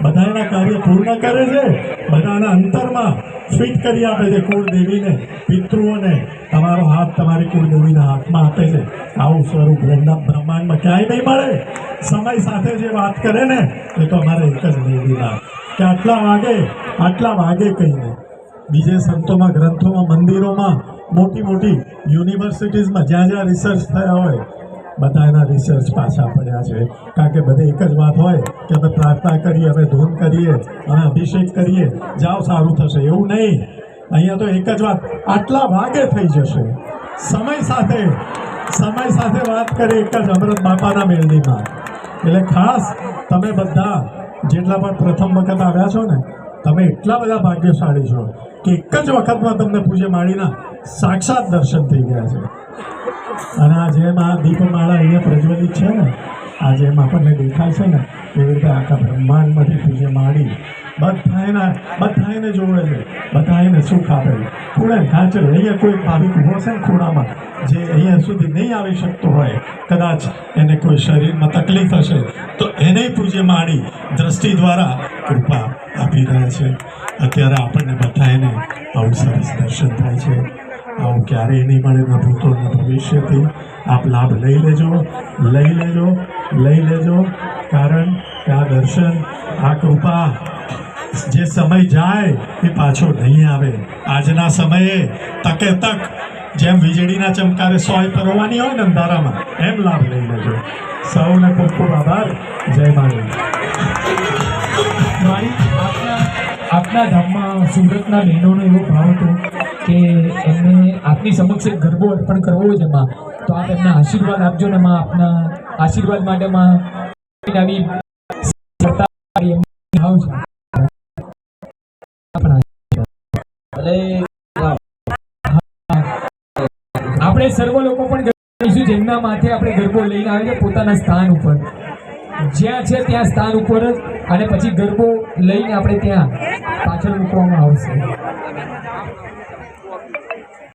બધાના કાર્ય પૂર્ણ કરે છે, બધાના અંતરમાં ફિટ કરી આપે છે. કુળદેવીને, પિતૃઓને તમારો હાથ તમારી કુળદેવીના હાથમાં આપે છે. આવું સ્વરૂપ બ્રહ્માંડમાં ક્યાંય નહીં મળે. સમય સાથે જે વાત કરે ને એ તો અમારે એક જ નિર્વિવાદ કે આટલા વાગે કહીને. બીજે સંતોમાં, ગ્રંથોમાં, મંદિરોમાં, મોટી મોટી યુનિવર્સિટીઝમાં જ્યાં જ્યાં રિસર્ચ થયા હોય બધા એના રિસર્ચ પાછા પડ્યા છે. કારણ કે બધે એક જ વાત હોય કે અમે પ્રાર્થના કરીએ, અમે ધૂન કરીએ, અમે અભિષેક કરીએ, જાઓ સારું થશે, એવું નહીં. અહીંયા તો એક જ વાત, આટલા વાગે થઈ જશે. સમય સાથે વાત કરી એક જ અમૃત બાપાના મેળવીમાં. એટલે ખાસ તમે બધા જેટલા પણ પ્રથમ વખત આવ્યા છો ને, તમે એટલા બધા ભાગ્યશાળી છો કે એક જ વખતમાં તમને પૂજ્ય માળીના સાક્ષાત દર્શન થઈ ગયા છે. અને આ જેમ આ દીપમાળા અહીંયા પ્રજ્વલિત છે ને, આ જેમ આપણને દેખાય છે ને, એવી રીતે આખા બ્રહ્માંડમાંથી પૂજ્ય માળી બધાને જોડે છે, બધાને સુખ આપે છે. ખૂણે ખાંચે અહીંયા કોઈ ભાવિક ઉભો છે ને ખૂણામાં, જે અહીંયા સુધી નહીં આવી શકતો હોય, કદાચ એને કોઈ શરીરમાં તકલીફ હશે તો એને પૂજ્ય માળી દ્રષ્ટિ દ્વારા કૃપા આપી રહ્યા છે. અત્યારે આપણને બધાને આવું સરસ દર્શન થાય છે. આવું ક્યારેય નહીં મળે, ન ભૂતો ન ભવિષ્યથી. આપ લાભ લઈ લેજો. કારણ કે આ દર્શન, આ કૃપા જે સમય જાય એ પાછો નહીં આવે. આજના સમયે તકે તક જેમ વીજળીના ચમકારે સોય પરવાની હોય ને અંધારામાં, એમ લાભ લઈ લેજો. સૌને ખૂબ ખૂબ આભાર. જય માળી. આપના ધામમાં સુરતના બહેનોનો એવો ભાવ હતો કે એમને આપની સમક્ષ એક ગરબો અર્પણ કરવો છે માં, તો આપ એમના આશીર્વાદ આપજો ને માં. આપના આશીર્વાદ માટે માં આવી આપણે સર્વ લોકો પણ કહીશું જેમના માથે આપણે ગરબો લઈને આવે છે પોતાના સ્થાન ઉપર, જ્યાં છે ત્યાં સ્થાન ઉપર જ, અને પછી ગરબો લઈને આપણે ત્યાં પાછળ મૂકવામાં આવશે.